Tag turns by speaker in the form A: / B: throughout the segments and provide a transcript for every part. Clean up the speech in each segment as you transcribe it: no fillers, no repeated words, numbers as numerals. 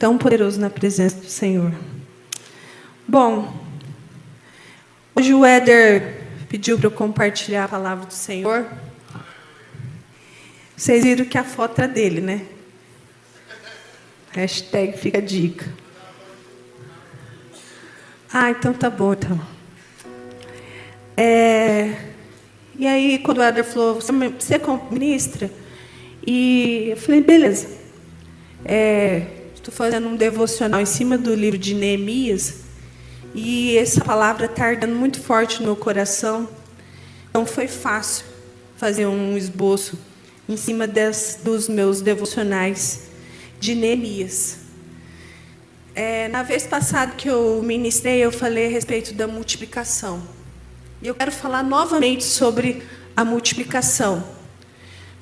A: tão poderoso na presença do Senhor. Bom, hoje o Éder pediu para eu compartilhar a palavra do Senhor. Vocês viram que a foto é dele, né? Hashtag fica a dica. Então tá bom, então. E aí, quando o Éder falou, você ministra? E eu falei, beleza. Estou fazendo um devocional em cima do livro de Neemias. E essa palavra está ardendo muito forte no meu coração. Então foi fácil fazer um esboço em cima dos meus devocionais de Neemias. Na vez passada que eu ministrei, eu falei a respeito da multiplicação. E eu quero falar novamente sobre a multiplicação.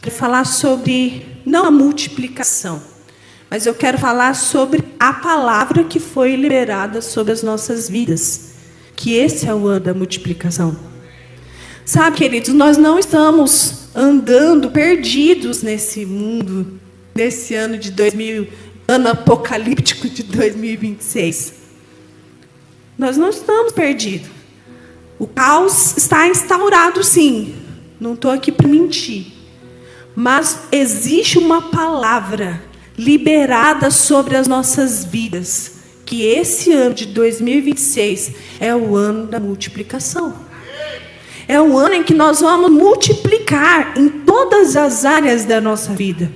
A: Quero falar sobre, não a multiplicação, mas eu quero falar sobre a palavra que foi liberada sobre as nossas vidas. Que esse é o ano da multiplicação. Sabe, queridos, nós não estamos andando perdidos nesse mundo, nesse ano de ano apocalíptico de 2026. Nós não estamos perdidos. O caos está instaurado, sim. Não estou aqui para mentir. Mas existe uma palavra liberada sobre as nossas vidas, que esse ano de 2026 é o ano da multiplicação. É o ano em que nós vamos multiplicar em todas as áreas da nossa vida.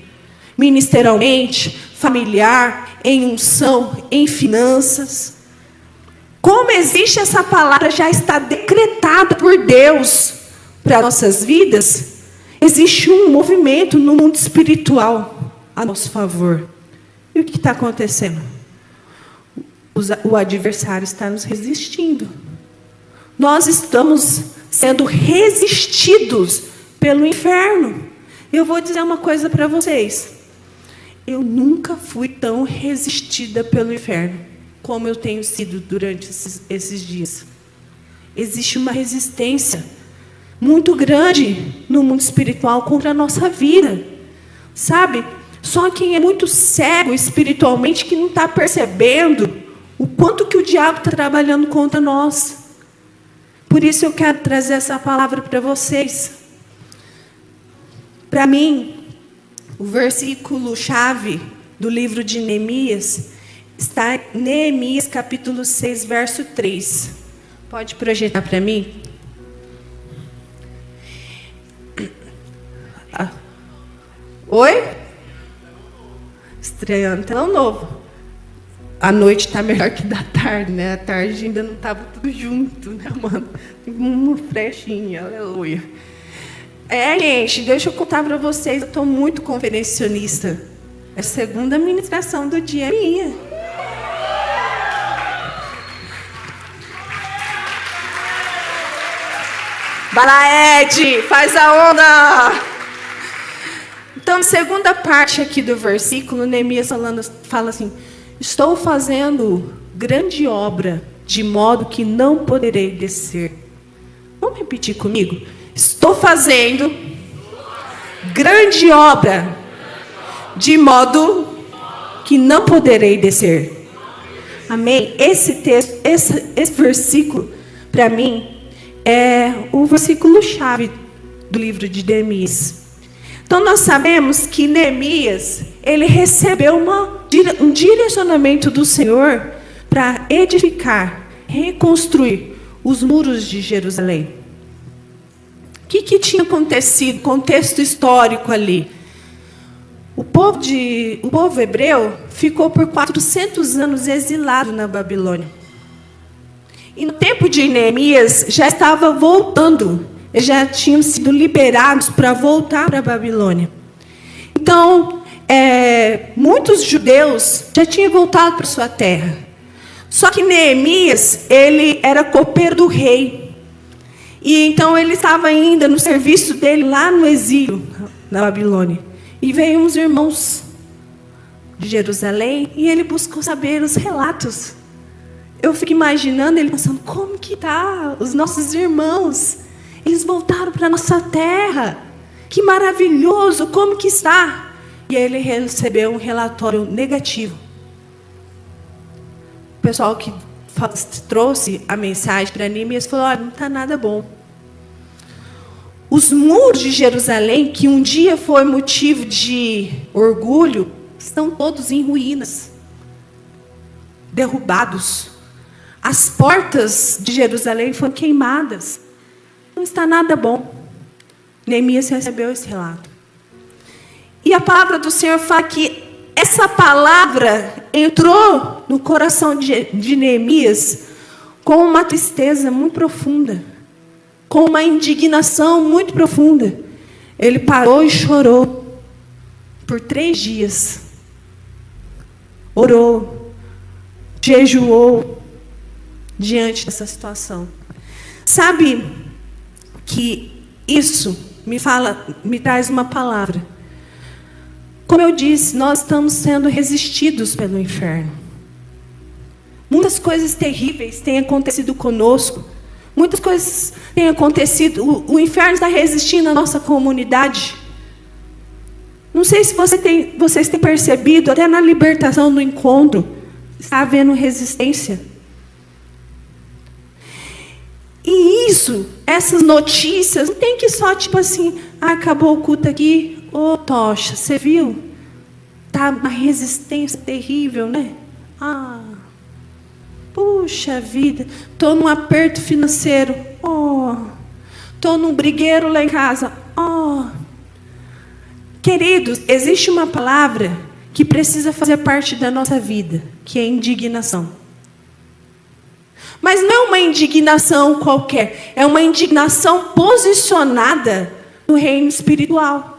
A: Ministerialmente, familiar, em unção, em finanças. Como existe essa palavra, já está decretada por Deus para nossas vidas, existe um movimento no mundo espiritual a nosso favor. E o que está acontecendo? O adversário está nos resistindo. Nós estamos sendo resistidos pelo inferno. Eu vou dizer uma coisa para vocês. Eu nunca fui tão resistida pelo inferno como eu tenho sido durante esses dias. Existe uma resistência muito grande no mundo espiritual contra a nossa vida. Sabe? Só quem é muito cego espiritualmente que não está percebendo o quanto que o diabo está trabalhando contra nós. Por isso eu quero trazer essa palavra para vocês. Para mim, o versículo-chave do livro de Neemias está em Neemias capítulo 6, verso 3. Pode projetar para mim? Oi? Estreando telão novo. A noite está melhor que da tarde, né? A tarde ainda não estava tudo junto, né, mano? Tem uma flechinha, aleluia. Gente, deixa eu contar para vocês, eu estou muito conferencionista. É a segunda ministração do dia minha. Vai lá, Ed, faz a onda! Então, segunda parte aqui do versículo, Neemias fala assim: estou fazendo grande obra, de modo que não poderei descer. Vamos repetir comigo? Estou fazendo grande obra, de modo que não poderei descer. Amém? Esse texto, esse versículo, para mim, é o versículo-chave do livro de Neemias. Então, nós sabemos que Neemias, ele recebeu um direcionamento do Senhor para edificar, reconstruir os muros de Jerusalém. O que tinha acontecido? Contexto histórico ali. O povo hebreu ficou por 400 anos exilado na Babilônia. E no tempo de Neemias já estava voltando. Eles já tinham sido liberados para voltar para a Babilônia. Então, muitos judeus já tinham voltado para sua terra. Só que Neemias, ele era copeiro do rei. E então ele estava ainda no serviço dele lá no exílio, na Babilônia. E veio uns irmãos de Jerusalém e ele buscou saber os relatos. Eu fico imaginando ele pensando, como que tá os nossos irmãos? Eles voltaram para a nossa terra. Que maravilhoso, como que está? E aí ele recebeu um relatório negativo. pessoal que trouxe a mensagem para Neemias falou: olha, não está nada bom. Os muros de Jerusalém, que um dia foi motivo de orgulho, estão todos em ruínas, derrubados. As portas de Jerusalém foram queimadas. Não está nada bom. Neemias recebeu esse relato. E a palavra do Senhor fala que essa palavra entrou no coração de Neemias com uma tristeza muito profunda, com uma indignação muito profunda. Ele parou e chorou por 3 dias. Orou, jejuou diante dessa situação. Sabe que isso me traz uma palavra. Como eu disse, nós estamos sendo resistidos pelo inferno. Muitas coisas terríveis têm acontecido conosco. Muitas coisas têm acontecido. O inferno está resistindo à nossa comunidade. Não sei se vocês têm percebido, até na libertação do encontro, está havendo resistência. E essas notícias, não tem que só tipo assim, acabou o culto aqui. Ô, Tocha, você viu? Tá uma resistência terrível, né? Puxa vida, estou num aperto financeiro. Estou num brigueiro lá em casa. Queridos, existe uma palavra que precisa fazer parte da nossa vida, que é indignação. Mas não é uma indignação qualquer, é uma indignação posicionada no reino espiritual.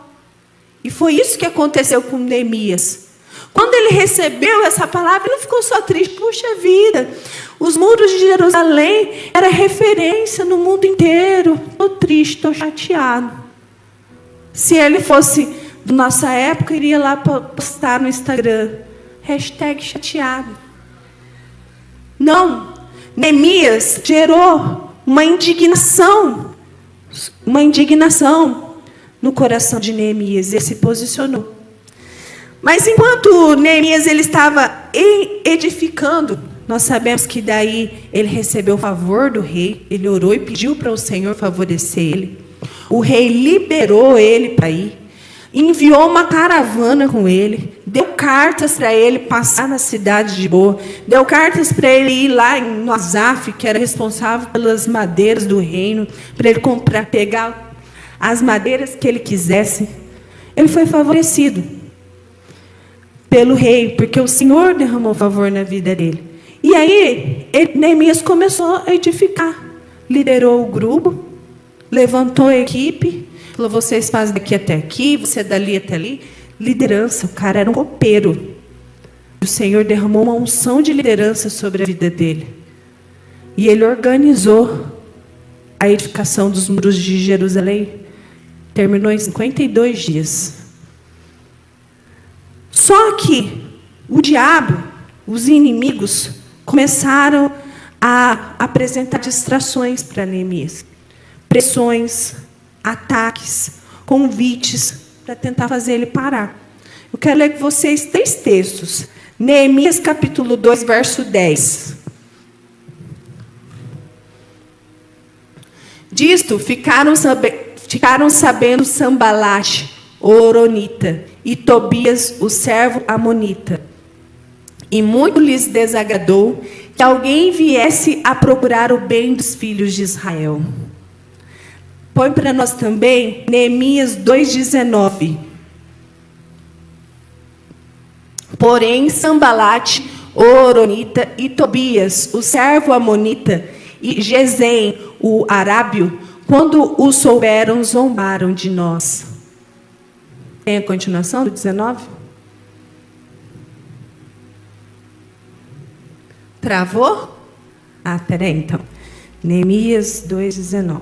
A: E foi isso que aconteceu com Neemias. Quando ele recebeu essa palavra, ele não ficou só triste. Puxa vida, os muros de Jerusalém eram referência no mundo inteiro. Estou triste, estou chateado. Se ele fosse da nossa época, iria lá postar no Instagram. #chateado. Não. Neemias gerou uma indignação no coração de Neemias. Ele se posicionou. Mas enquanto Neemias ele estava edificando, nós sabemos que daí ele recebeu o favor do rei. Ele orou e pediu para o Senhor favorecer ele. O rei liberou ele para ir. Enviou uma caravana com ele. Deu cartas para ele passar na cidade de Boa. Deu cartas para ele ir lá no Asaf, que era responsável pelas madeiras do reino, para ele pegar as madeiras que ele quisesse. Ele foi favorecido pelo rei, porque o Senhor derramou favor na vida dele. E aí, Neemias começou a edificar. Liderou o grupo, levantou a equipe, falou: vocês fazem daqui até aqui, você dali até ali. Liderança, o cara era um copeiro. O Senhor derramou uma unção de liderança sobre a vida dele. E ele organizou a edificação dos muros de Jerusalém. Terminou em 52 dias. Só que o diabo, os inimigos, começaram a apresentar distrações para Neemias. Pressões, ataques, convites para tentar fazer ele parar. Eu quero ler com vocês 3 textos. Neemias capítulo 2, verso 10. Disto ficaram sabendo Sambalate, o horonita, e Tobias, o servo amonita. E muito lhes desagradou que alguém viesse a procurar o bem dos filhos de Israel. Põe para nós também Neemias 2,19. Porém, Sambalate, o horonita, e Tobias, o servo amonita, e Gesem, o arábio, quando o souberam, zombaram de nós. Tem a continuação do 19? Travou? Peraí, então. Neemias 2,19.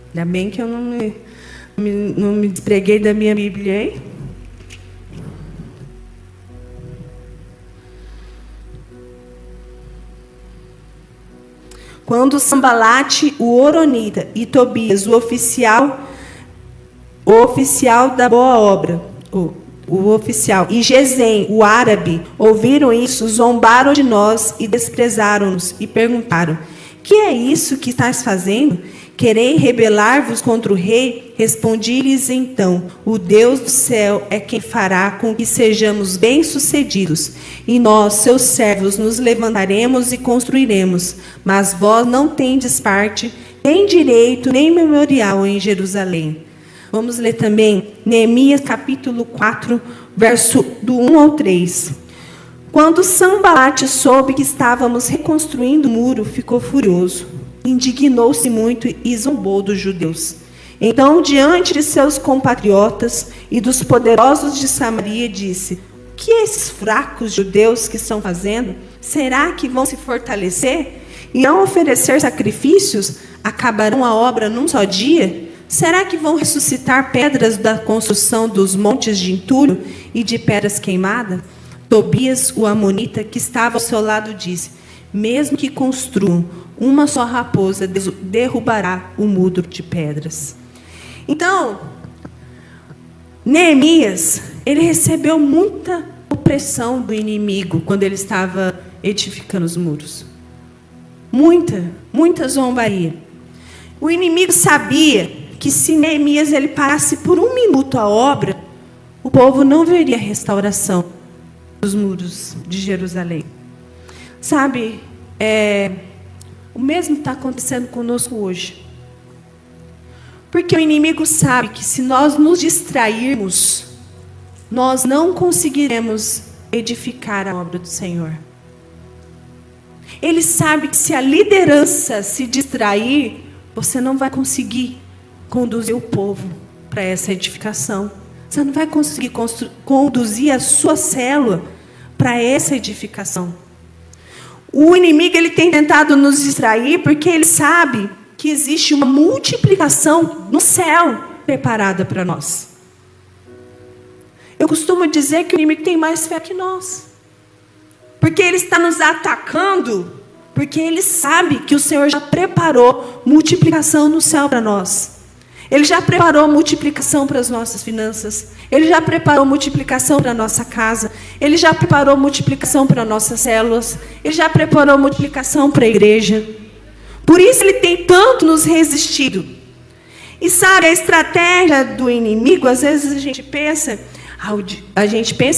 A: Ainda bem que eu não me despreguei da minha Bíblia, hein? Quando Sambalate, o horonita, e Tobias, o oficial da boa obra, o oficial, e Gesem, o árabe, ouviram isso, zombaram de nós e desprezaram-nos, e perguntaram: que é isso que estás fazendo? Querem rebelar-vos contra o rei? Respondi-lhes então: o Deus do céu é quem fará com que sejamos bem-sucedidos, e nós, seus servos, nos levantaremos e construiremos. Mas vós não tendes parte, nem direito, nem memorial em Jerusalém. Vamos ler também Neemias capítulo 4, verso do 1 ao 3. Quando Sanbalate soube que estávamos reconstruindo o muro, ficou furioso. Indignou-se muito e zombou dos judeus. Então, diante de seus compatriotas e dos poderosos de Samaria, disse: o que esses fracos judeus que estão fazendo? Será que vão se fortalecer? E ao oferecer sacrifícios, acabarão a obra num só dia? Será que vão ressuscitar pedras da construção dos montes de entulho e de pedras queimadas? Tobias, o amonita, que estava ao seu lado, disse: mesmo que construam, uma só raposa derrubará o muro de pedras. Então, Neemias, ele recebeu muita opressão do inimigo quando ele estava edificando os muros. Muita zombaria. O inimigo sabia que se Neemias ele parasse por um minuto a obra, o povo não veria restauração dos muros de Jerusalém. Sabe, o mesmo está acontecendo conosco hoje. Porque o inimigo sabe que se nós nos distrairmos, nós não conseguiremos edificar a obra do Senhor. Ele sabe que se a liderança se distrair, você não vai conseguir conduzir o povo para essa edificação. Você não vai conseguir conduzir a sua célula para essa edificação. O inimigo ele tem tentado nos distrair porque ele sabe que existe uma multiplicação no céu preparada para nós. Eu costumo dizer que o inimigo tem mais fé que nós. Porque ele está nos atacando, porque ele sabe que o Senhor já preparou multiplicação no céu para nós. Ele já preparou multiplicação para as nossas finanças. Ele já preparou multiplicação para a nossa casa. Ele já preparou multiplicação para nossas células. Ele já preparou multiplicação para a igreja. Por isso ele tem tanto nos resistido. E sabe, a estratégia do inimigo, às vezes a gente pensa,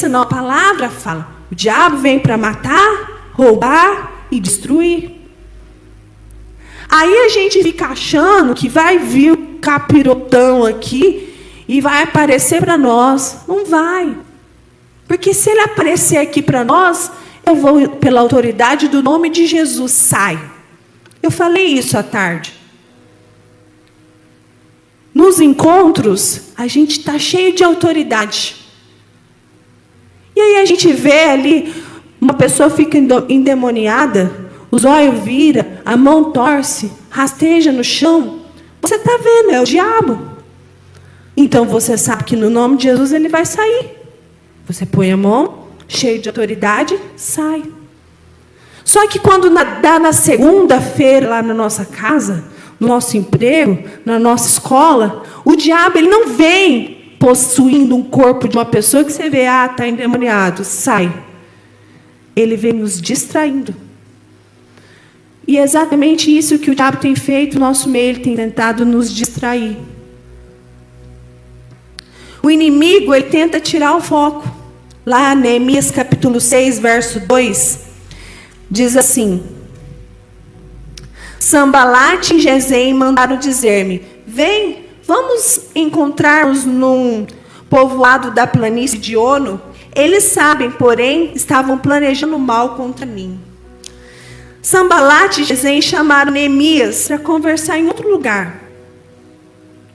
A: não, a palavra fala, o diabo vem para matar, roubar e destruir. Aí a gente fica achando que vai vir o capirotão aqui e vai aparecer para nós. Não vai. Porque se ele aparecer aqui para nós, eu vou, pela autoridade do nome de Jesus, sai. Eu falei isso à tarde. Nos encontros, a gente está cheio de autoridade. E aí a gente vê ali, uma pessoa fica endemoniada, os olhos viram, a mão torce, rasteja no chão. Você está vendo, é o diabo. Então você sabe que no nome de Jesus ele vai sair. Você põe a mão, cheio de autoridade, sai. Só que quando dá na segunda-feira, lá na nossa casa, no nosso emprego, na nossa escola, o diabo ele não vem possuindo um corpo de uma pessoa que você vê, está endemoniado, sai. Ele vem nos distraindo. E é exatamente isso que o diabo tem feito no nosso meio, ele tem tentado nos distrair. O inimigo, ele tenta tirar o foco. Lá, Neemias capítulo 6, verso 2, diz assim: Sanbalate e Gesem mandaram dizer-me: vem, vamos encontrar-nos num povoado da planície de Ono. Eles sabem, porém, estavam planejando mal contra mim. Sanbalate e Gesem chamaram Neemias para conversar em outro lugar.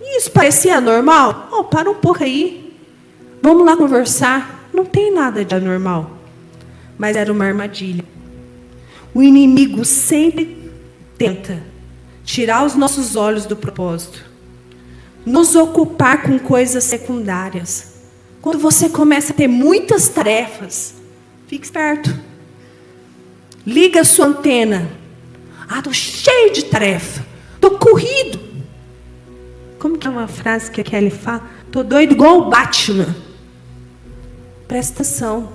A: E isso parecia normal? Para um pouco aí. Vamos lá conversar. Não tem nada de anormal. Mas era uma armadilha. O inimigo sempre tenta tirar os nossos olhos do propósito. Nos ocupar com coisas secundárias. Quando você começa a ter muitas tarefas, fique esperto. Liga a sua antena. Estou cheio de tarefa. Estou corrido. Como que é uma frase que a Kelly fala? Estou doido igual o Batman. Presta atenção.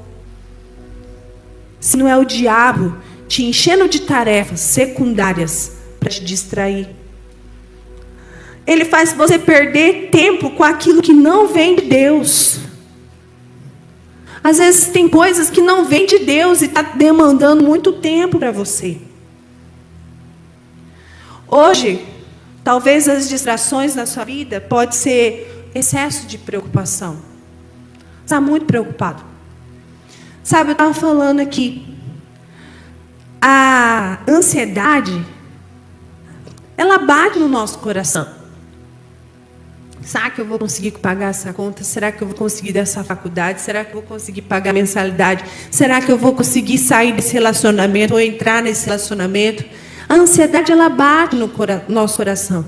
A: Se não é o diabo te enchendo de tarefas secundárias para te distrair. Ele faz você perder tempo com aquilo que não vem de Deus. Às vezes tem coisas que não vêm de Deus e está demandando muito tempo para você. Hoje, talvez as distrações na sua vida pode ser excesso de preocupação. Você está muito preocupado. Sabe, eu estava falando aqui. A ansiedade, ela bate no nosso coração. Será que eu vou conseguir pagar essa conta? Será que eu vou conseguir dessa faculdade? Será que eu vou conseguir pagar a mensalidade? Será que eu vou conseguir sair desse relacionamento ou entrar nesse relacionamento? A ansiedade, ela bate no nosso coração.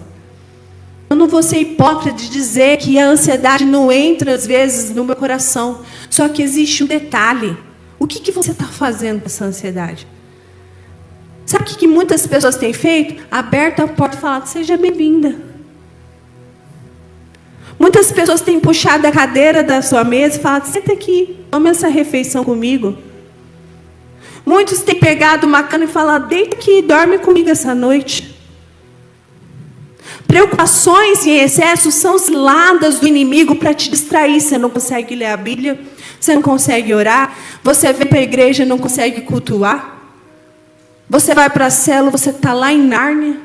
A: Eu não vou ser hipócrita de dizer que a ansiedade não entra, às vezes, no meu coração. Só que existe um detalhe. O que você está fazendo com essa ansiedade? Sabe o que muitas pessoas têm feito? Aberto a porta e falado, seja bem-vinda. Muitas pessoas têm puxado a cadeira da sua mesa e falado, senta aqui, tome essa refeição comigo. Muitos têm pegado uma cama e falado, deita aqui, dorme comigo essa noite. Preocupações em excesso são ciladas do inimigo para te distrair. Você não consegue ler a Bíblia, você não consegue orar, você vem para a igreja e não consegue cultuar. Você vai para a célula, você está lá em Nárnia.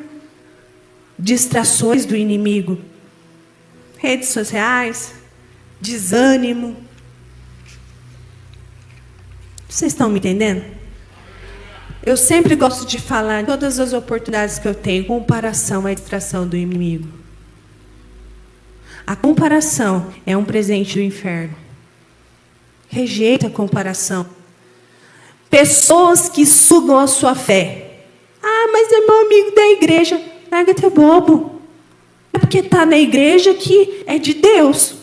A: Distrações do inimigo. Redes sociais, desânimo. Vocês estão me entendendo? Eu sempre gosto de falar, em todas as oportunidades que eu tenho, comparação é a distração do inimigo. A comparação é um presente do inferno. Rejeita a comparação. Pessoas que sugam a sua fé. Ah, mas é meu amigo da igreja. Larga teu bobo. É porque está na igreja que é de Deus.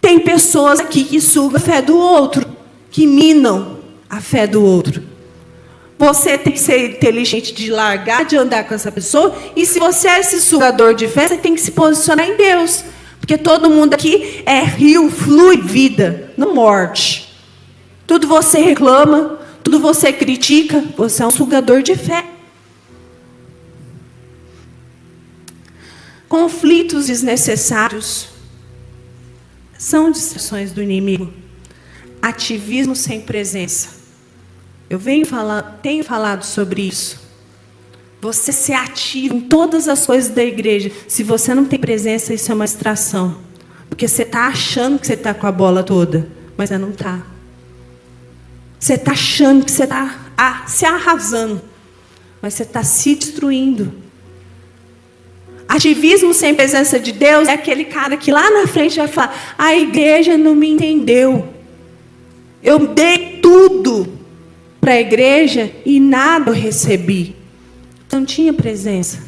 A: Tem pessoas aqui que sugam a fé do outro, que minam a fé do outro. Você tem que ser inteligente de largar de andar com essa pessoa. E se você é esse sugador de fé, você tem que se posicionar em Deus. Porque todo mundo aqui é rio, flui vida, não morte. Tudo você reclama, tudo você critica, você é um sugador de fé. Conflitos desnecessários são distrações do inimigo. Ativismo sem presença. Eu tenho falado sobre isso. Você ser ativo em todas as coisas da igreja. Se você não tem presença, isso é uma distração. Porque você está achando que você está com a bola toda, mas você não está. Você está achando que você está se arrasando, mas você está se destruindo. Ativismo sem presença de Deus é aquele cara que lá na frente vai falar, a igreja não me entendeu. Eu dei tudo para a igreja e nada eu recebi. Você não tinha presença.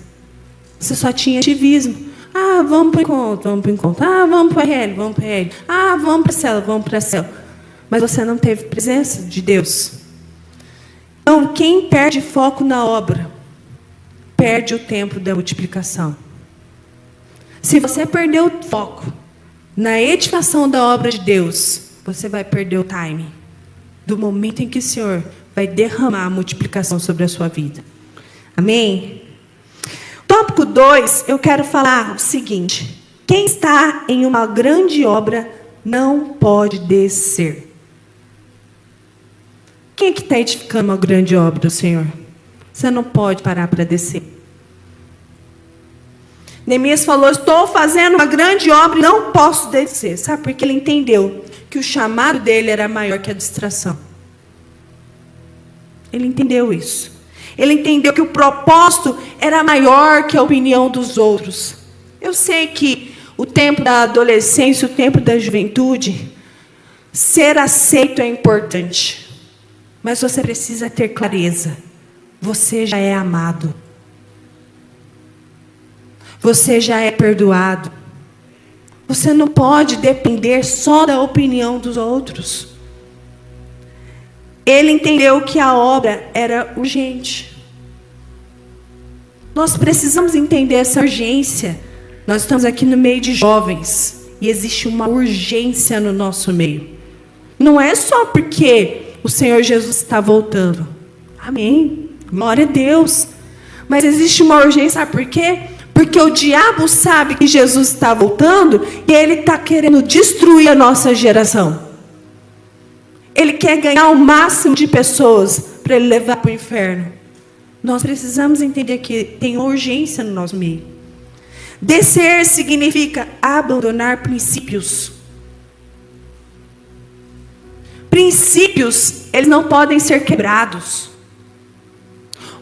A: Você só tinha ativismo. Ah, vamos para o encontro, vamos para o encontro. Ah, vamos para a RL, vamos para a RL. Ah, vamos para a célula, vamos para a célula. Mas você não teve presença de Deus. Então, quem perde foco na obra, perde o tempo da multiplicação. Se você perder o foco na edificação da obra de Deus, você vai perder o time do momento em que o Senhor vai derramar a multiplicação sobre a sua vida. Amém? Tópico 2, eu quero falar o seguinte. Quem está em uma grande obra não pode descer. Quem é que está edificando uma grande obra do Senhor? Você não pode parar para descer. Neemias falou, estou fazendo uma grande obra e não posso descer. Sabe por que ele entendeu que o chamado dele era maior que a distração? Ele entendeu isso. Ele entendeu que o propósito era maior que a opinião dos outros. Eu sei que o tempo da adolescência, o tempo da juventude, ser aceito é importante. Mas você precisa ter clareza. Você já é amado. Você já é perdoado. Você não pode depender só da opinião dos outros. Ele entendeu que a obra era urgente. Nós precisamos entender essa urgência. Nós estamos aqui no meio de jovens. E existe uma urgência no nosso meio. Não é só porque o Senhor Jesus está voltando. Amém. Glória a Deus. Mas existe uma urgência, sabe por quê? Porque o diabo sabe que Jesus está voltando e ele está querendo destruir a nossa geração. Ele quer ganhar o máximo de pessoas para ele levar para o inferno. Nós precisamos entender que tem urgência no nosso meio. Descer significa abandonar princípios. Princípios, eles não podem ser quebrados.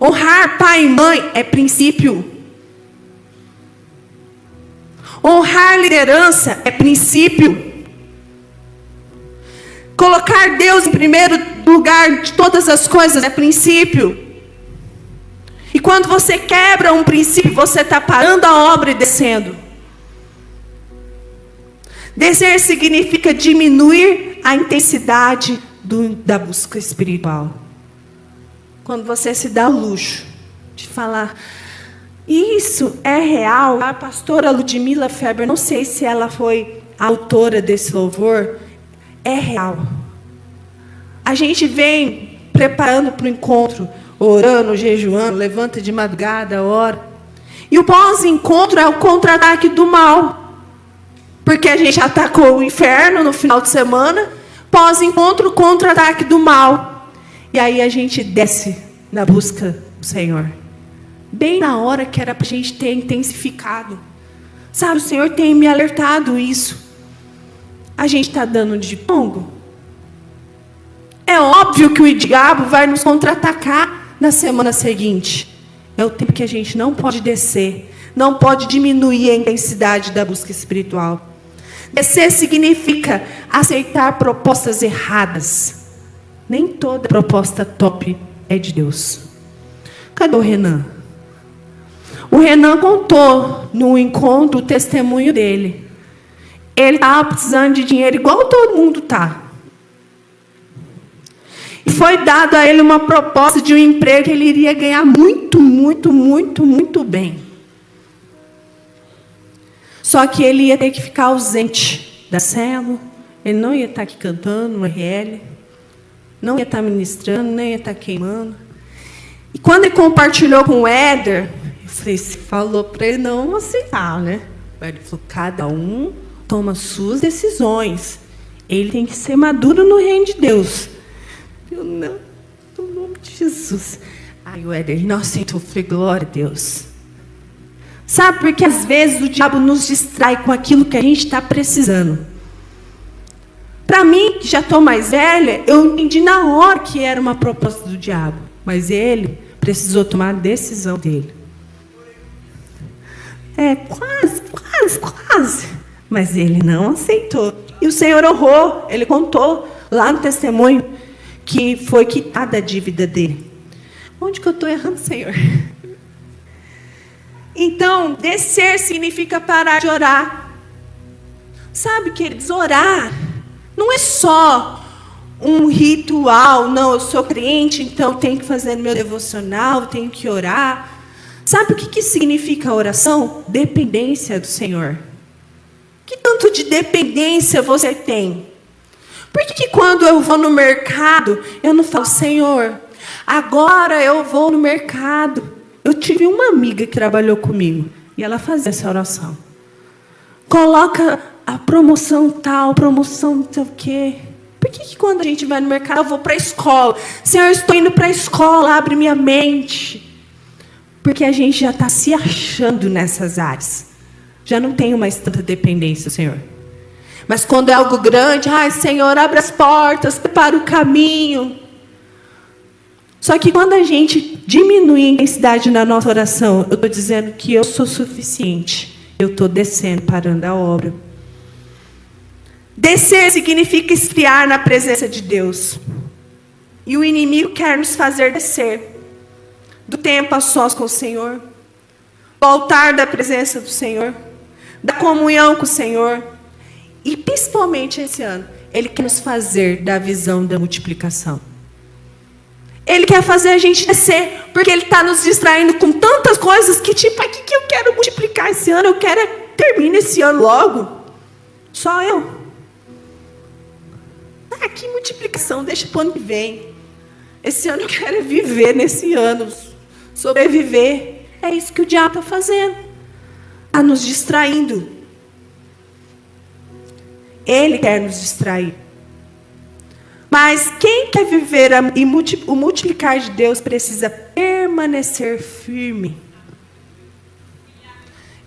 A: Honrar pai e mãe é princípio. Honrar liderança é princípio. Colocar Deus em primeiro lugar de todas as coisas é princípio. E quando você quebra um princípio, você está parando a obra e descendo. Descer significa diminuir a intensidade da busca espiritual. Quando você se dá o luxo de falar, isso é real. A pastora Ludmila Feber, não sei se ela foi a autora desse louvor, é real. A gente vem preparando para o encontro, orando, jejuando, levanta de madrugada, ora. E o pós-encontro é o contra-ataque do mal. Porque a gente atacou o inferno no final de semana, pós-encontro, contra-ataque do mal. E aí a gente desce na busca do Senhor. Bem na hora que era para a gente ter intensificado. Sabe, o Senhor tem me alertado isso. A gente está dando de pongo. É óbvio que o diabo vai nos contra-atacar na semana seguinte. É o tempo que a gente não pode descer. Não pode diminuir a intensidade da busca espiritual. Descer significa aceitar propostas erradas. Nem toda proposta top é de Deus. Cadê o Renan? O Renan contou no encontro o testemunho dele. Ele estava precisando de dinheiro igual todo mundo está. E foi dado a ele uma proposta de um emprego que ele iria ganhar muito, muito, muito, muito bem. Só que ele ia ter que ficar ausente da célula. Ele não ia estar aqui cantando no RL. Não ia estar ministrando, nem ia estar queimando. E quando ele compartilhou com o Éder, eu falei, você falou para ele não aceitar, né? Ele falou, cada um toma suas decisões. Ele tem que ser maduro no reino de Deus. Eu não, no nome de Jesus. Aí o Éder não aceitou. Eu falei, glória a Deus. Sabe, porque às vezes o diabo nos distrai com aquilo que a gente está precisando. Para mim, que já estou mais velha, eu entendi na hora que era uma proposta do diabo. Mas ele precisou tomar a decisão dele. Quase. Mas ele não aceitou. E o Senhor honrou. Ele contou lá no testemunho que foi quitada a dívida dele. Onde que eu estou errando, Senhor? Então, descer significa parar de orar. Sabe, queridos, orar não é só um ritual. Não, eu sou crente, então tenho que fazer meu devocional, tenho que orar. Sabe o que significa oração? Dependência do Senhor. Que tanto de dependência você tem? Por que quando eu vou no mercado, eu não falo, Senhor, agora eu vou no mercado? Eu tive uma amiga que trabalhou comigo, e ela fazia essa oração. Coloca a promoção tal, promoção não sei o quê. Por que quando a gente vai no mercado, eu vou para a escola? Senhor, eu estou indo para a escola, abre minha mente. Porque a gente já está se achando nessas áreas. Já não tenho mais tanta dependência, Senhor. Mas quando é algo grande, ai, Senhor, abre as portas, prepara o caminho. Só que quando a gente diminui a intensidade na nossa oração, eu estou dizendo que eu sou suficiente. Eu estou descendo, parando a obra. Descer significa esfriar na presença de Deus. E o inimigo quer nos fazer descer. Do tempo a sós com o Senhor. Do altar da presença do Senhor. Da comunhão com o Senhor. E principalmente esse ano, Ele quer nos fazer da visão da multiplicação. Ele quer fazer a gente descer, porque Ele está nos distraindo com tantas coisas que, tipo, aqui que eu quero multiplicar esse ano, eu quero terminar esse ano logo. Só eu. que multiplicação, deixa para o ano que vem. Esse ano eu quero viver nesse ano, sobreviver. É isso que o diabo está fazendo. Está nos distraindo. Ele quer nos distrair. Mas quem quer viver o multiplicar de Deus precisa permanecer firme.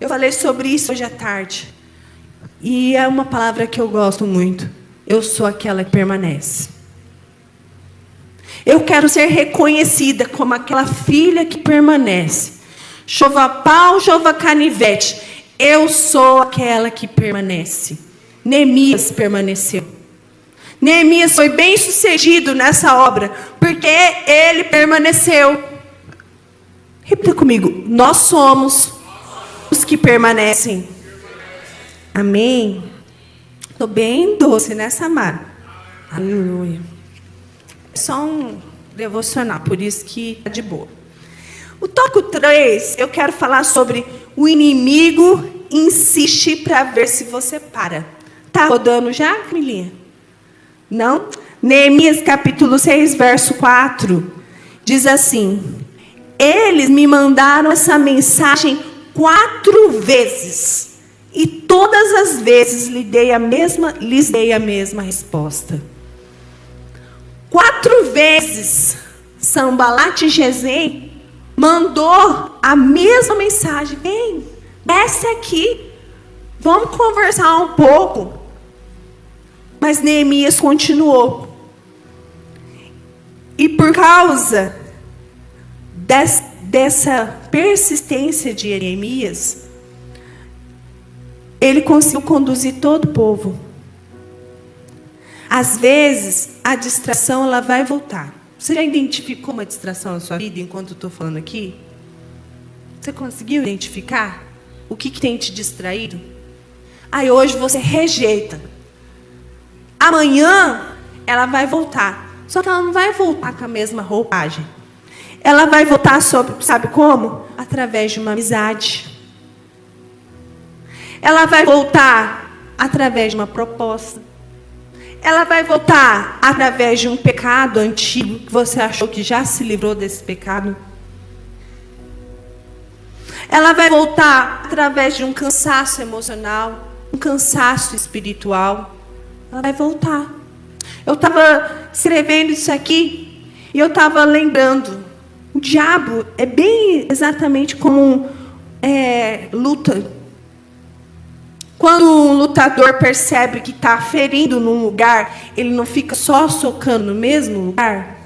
A: Eu falei sobre isso hoje à tarde. E é uma palavra que eu gosto muito. Eu sou aquela que permanece. Eu quero ser reconhecida como aquela filha que permanece. Chova pau, chova canivete. Eu sou aquela que permanece. Neemias permaneceu. Neemias foi bem sucedido nessa obra, porque ele permaneceu. Repita comigo. Nós somos os que permanecem. Amém? Estou bem doce nessa Mara. Aleluia. Só um devocional, por isso que está de boa. O tópico 3, eu quero falar sobre o inimigo insiste para ver se você para. Está rodando já, Camilinha? Não? Neemias capítulo 6, verso 4, diz assim: eles me mandaram essa mensagem 4 vezes, e todas as vezes lhes dei a mesma resposta. 4 vezes, Sanbalat e Gesem mandou a mesma mensagem. Vem, desce aqui, vamos conversar um pouco. Mas Neemias continuou. E por causa dessa persistência de Neemias, ele conseguiu conduzir todo o povo. Às vezes, a distração ela vai voltar. Você já identificou uma distração na sua vida enquanto eu estou falando aqui? Você conseguiu identificar o que tem te distraído? Aí hoje você rejeita. Amanhã ela vai voltar. Só que ela não vai voltar com a mesma roupagem. Ela vai voltar sabe como? Através de uma amizade. Ela vai voltar através de uma proposta. Ela vai voltar através de um pecado antigo que você achou que já se livrou desse pecado. Ela vai voltar através de um cansaço emocional, um cansaço espiritual. Ela vai voltar. Eu estava escrevendo isso aqui e eu estava lembrando. O diabo é bem exatamente como luta. Quando um lutador percebe que está ferindo num lugar, ele não fica só socando no mesmo lugar.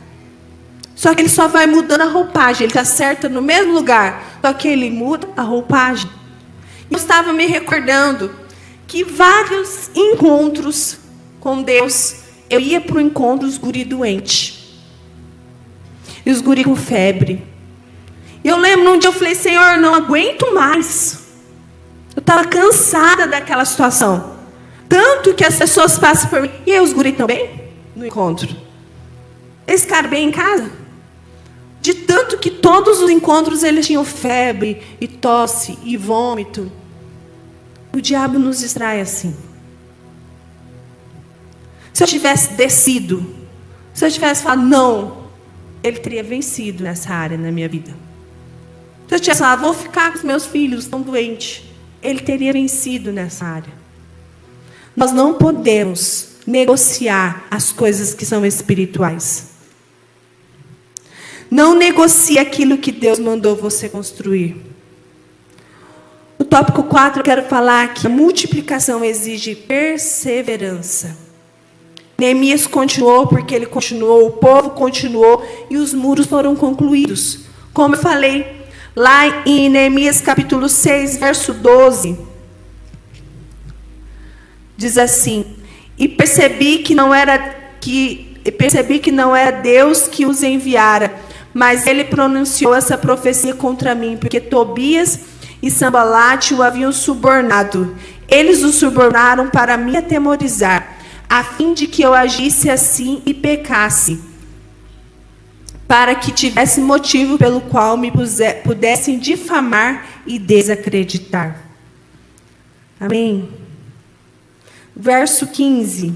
A: Só que ele só vai mudando a roupagem. Ele acerta no mesmo lugar, só que ele muda a roupagem. Eu estava me recordando que vários encontros com Deus, eu ia para o encontro os guri doente. E os guri com febre. E eu lembro um dia eu falei, Senhor, não aguento mais. Eu estava cansada daquela situação. Tanto que as pessoas passam por mim. E aí, os guri estão bem? No encontro. Eles ficaram bem em casa? De tanto que todos os encontros eles tinham febre, e tosse, e vômito. O diabo nos distrai assim. Se eu tivesse descido, se eu tivesse falado não, ele teria vencido nessa área na minha vida. Se eu tivesse falado, vou ficar com os meus filhos, estão doentes, ele teria vencido nessa área. Nós não podemos negociar as coisas que são espirituais. Não negocie aquilo que Deus mandou você construir. O tópico 4, eu quero falar que a multiplicação exige perseverança. Neemias continuou porque ele continuou, o povo continuou e os muros foram concluídos. Como eu falei, lá em Neemias capítulo 6, verso 12, diz assim: E percebi que não era Deus que os enviara, mas ele pronunciou essa profecia contra mim, porque Tobias e Sanbalat o haviam subornado. Eles o subornaram para me atemorizar, a fim de que eu agisse assim e pecasse, para que tivesse motivo pelo qual me pudessem difamar e desacreditar. Amém? Verso 15.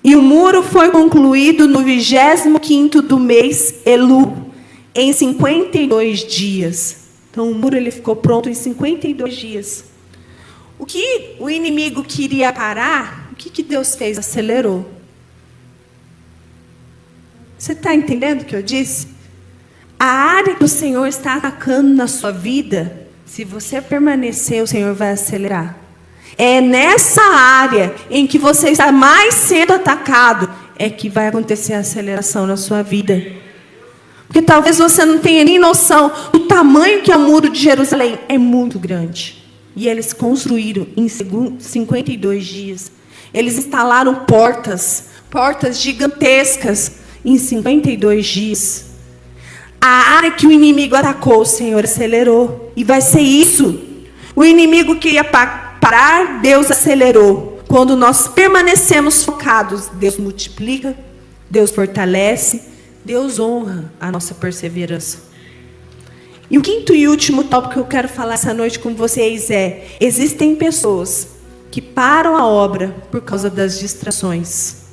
A: E o muro foi concluído no 25º do mês Elul, em 52 dias. Então, o muro ele ficou pronto em 52 dias. O que o inimigo queria parar, o que Deus fez? Acelerou. Você está entendendo o que eu disse? A área que o Senhor está atacando na sua vida, se você permanecer, o Senhor vai acelerar. É nessa área em que você está mais sendo atacado, é que vai acontecer a aceleração na sua vida. Porque talvez você não tenha nem noção do tamanho que é o muro de Jerusalém. É muito grande. E eles construíram em 52 dias. Eles instalaram portas gigantescas em 52 dias. A área que o inimigo atacou, o Senhor acelerou. E vai ser isso. O inimigo queria parar, Deus acelerou. Quando nós permanecemos focados, Deus multiplica, Deus fortalece, Deus honra a nossa perseverança. E o quinto e último tópico que eu quero falar essa noite com vocês é: existem pessoas que param a obra por causa das distrações.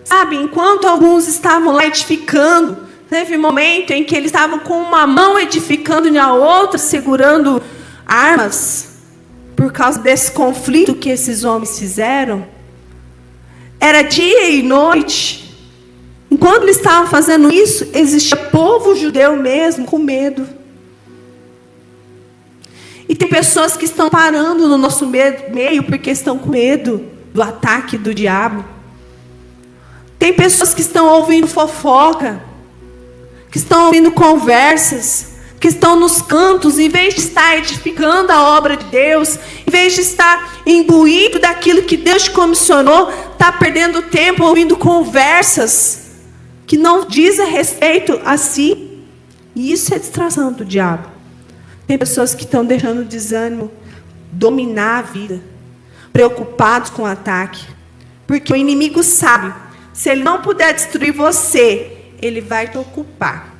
A: Sabe, enquanto alguns estavam lá edificando, teve um momento em que eles estavam com uma mão edificando e a outra segurando armas, por causa desse conflito que esses homens fizeram. Era dia e noite. Enquanto eles estavam fazendo isso, existia povo judeu mesmo com medo. E tem pessoas que estão parando no nosso meio porque estão com medo do ataque do diabo. Tem pessoas que estão ouvindo fofoca, que estão ouvindo conversas, que estão nos cantos, em vez de estar edificando a obra de Deus, em vez de estar imbuído daquilo que Deus te comissionou, está perdendo tempo ouvindo conversas que não dizem respeito a si. E isso é distração do diabo. Tem pessoas que estão deixando o desânimo dominar a vida, preocupados com o ataque, porque o inimigo sabe, se ele não puder destruir você, ele vai te ocupar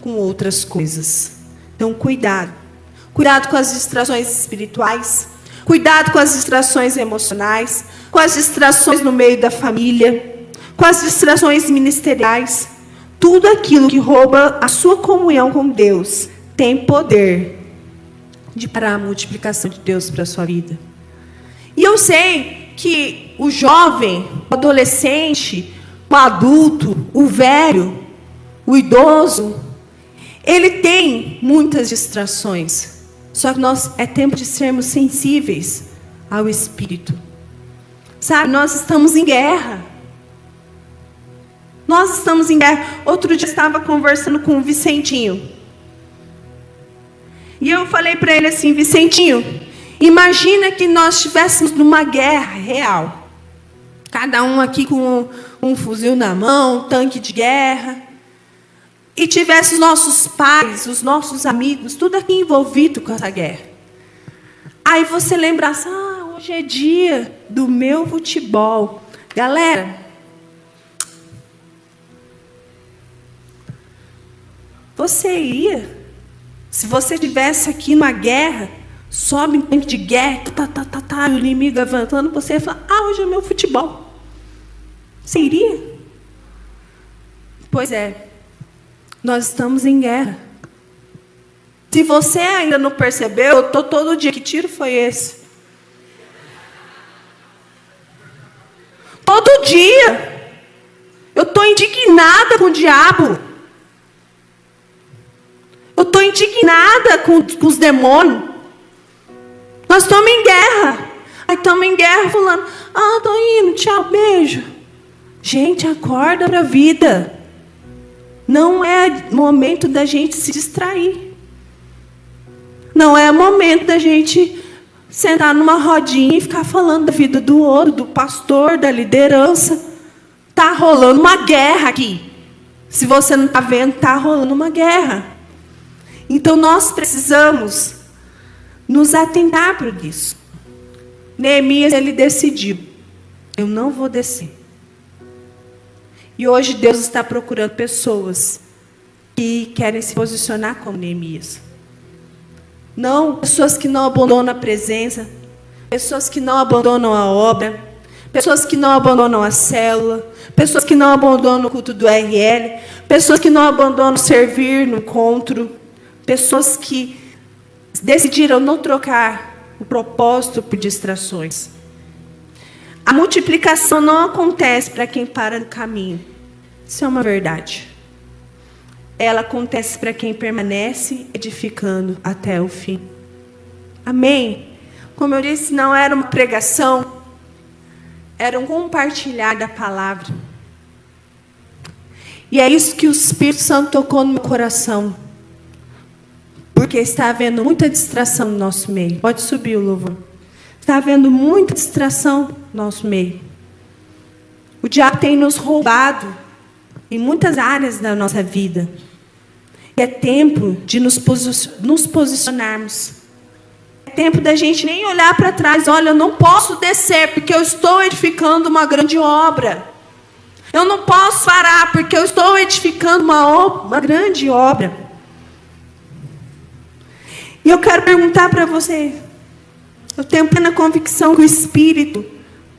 A: com outras coisas. Então, cuidado. Cuidado com as distrações espirituais. Cuidado com as distrações emocionais. Com as distrações no meio da família. Com as distrações ministeriais. Tudo aquilo que rouba a sua comunhão com Deus tem poder de parar a multiplicação de Deus para a sua vida. E eu sei que o jovem, o adolescente, o adulto, o velho, o idoso, ele tem muitas distrações. Só que é tempo de sermos sensíveis ao Espírito. Sabe, nós estamos em guerra. Nós estamos em guerra. Outro dia eu estava conversando com o Vicentinho. E eu falei para ele assim: Vicentinho, imagina que nós estivéssemos numa guerra real. Cada um aqui com um fuzil na mão, um tanque de guerra. E tivesse os nossos pais, os nossos amigos, tudo aqui envolvido com essa guerra. Aí você lembrasse: hoje é dia do meu futebol. Galera, você iria? Se você estivesse aqui numa guerra, sobe um tanque de guerra, o inimigo levantando, você ia falar: hoje é meu futebol. Você iria? Pois é, nós estamos em guerra. Se você ainda não percebeu, eu estou todo dia. Que tiro foi esse? Todo dia. Eu estou indignada com o diabo. Eu estou indignada com os demônios. Nós estamos em guerra. Aí estamos em guerra falando: estou indo, tchau, beijo. Gente, acorda para a vida. Não é momento da gente se distrair. Não é momento da gente sentar numa rodinha e ficar falando da vida do outro, do pastor, da liderança. Está rolando uma guerra aqui. Se você não está vendo, está rolando uma guerra. Então, nós precisamos nos atentar para isso. Neemias, ele decidiu: eu não vou descer. E hoje Deus está procurando pessoas que querem se posicionar como Neemias. Não, pessoas que não abandonam a presença, pessoas que não abandonam a obra, pessoas que não abandonam a célula, pessoas que não abandonam o culto do RL, pessoas que não abandonam servir no encontro, pessoas que decidiram não trocar o propósito por distrações. A multiplicação não acontece para quem para no caminho. Isso é uma verdade. Ela acontece para quem permanece edificando até o fim. Amém? Como eu disse, não era uma pregação, era um compartilhar da palavra. E é isso que o Espírito Santo tocou no meu coração. Porque está havendo muita distração no nosso meio. Pode subir o louvor. Está havendo muita distração no nosso meio. O diabo tem nos roubado em muitas áreas da nossa vida. E é tempo de nos posicionarmos. É tempo da gente nem olhar para trás. Olha, eu não posso descer porque eu estou edificando uma grande obra. Eu não posso parar porque eu estou edificando uma grande obra. E eu quero perguntar para você. Eu tenho plena convicção que o Espírito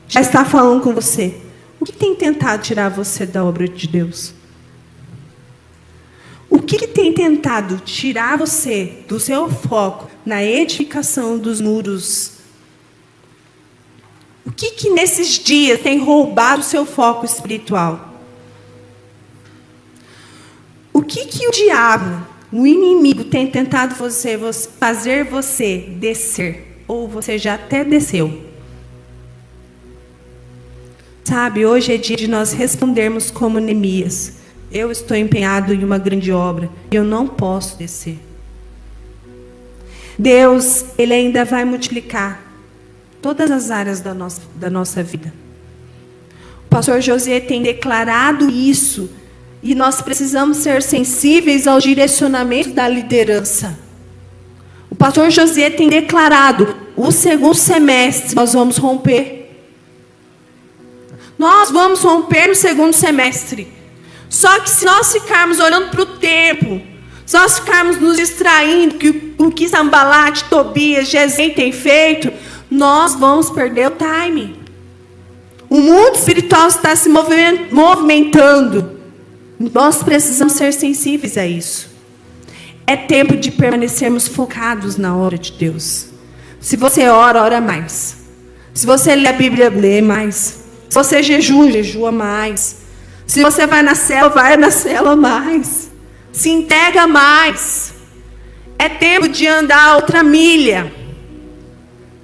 A: já está falando com você. O que tem tentado tirar você da obra de Deus? O que tem tentado tirar você do seu foco na edificação dos muros? O que nesses dias tem roubado o seu foco espiritual? O que o diabo, o inimigo, tem tentado fazer você descer? Ou você já até desceu? Sabe, hoje é dia de nós respondermos como Neemias. Eu estou empenhado em uma grande obra e eu não posso descer. Deus, Ele ainda vai multiplicar todas as áreas da nossa vida. O pastor José tem declarado isso e nós precisamos ser sensíveis ao direcionamento da liderança. O pastor José tem declarado, o segundo semestre nós vamos romper. Nós vamos romper no segundo semestre. Só que se nós ficarmos olhando para o tempo, se nós ficarmos nos distraindo com o que Sambalate, Tobias, Gesem tem feito, nós vamos perder o time. O mundo espiritual está se movimentando. Nós precisamos ser sensíveis a isso. É tempo de permanecermos focados na obra de Deus. Se você ora, ora mais. Se você lê a Bíblia, lê mais. Se você jejua, jejua mais. Se você vai na célula mais. Se entrega mais. É tempo de andar outra milha.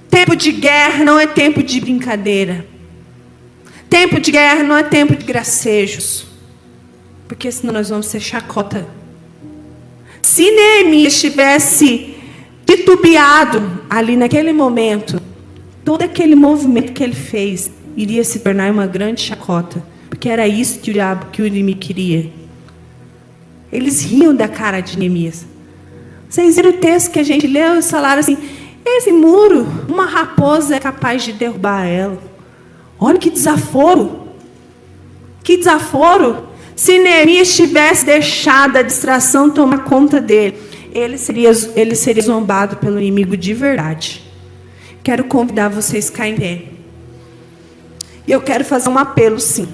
A: Tempo de guerra não é tempo de brincadeira. Tempo de guerra não é tempo de gracejos. Porque senão nós vamos ser chacota. Se Neemias tivesse titubeado ali naquele momento, todo aquele movimento que ele fez iria se tornar uma grande chacota. Porque era isso que o inimigo queria. Eles riam da cara de Neemias. Vocês viram o texto que a gente leu e falaram assim: esse muro, uma raposa é capaz de derrubar ela. Olha que desaforo. Que desaforo. Se Neemias tivesse deixado a distração tomar conta dele, ele seria zombado pelo inimigo de verdade. Quero convidar vocês a ficarem em pé. E eu quero fazer um apelo, sim.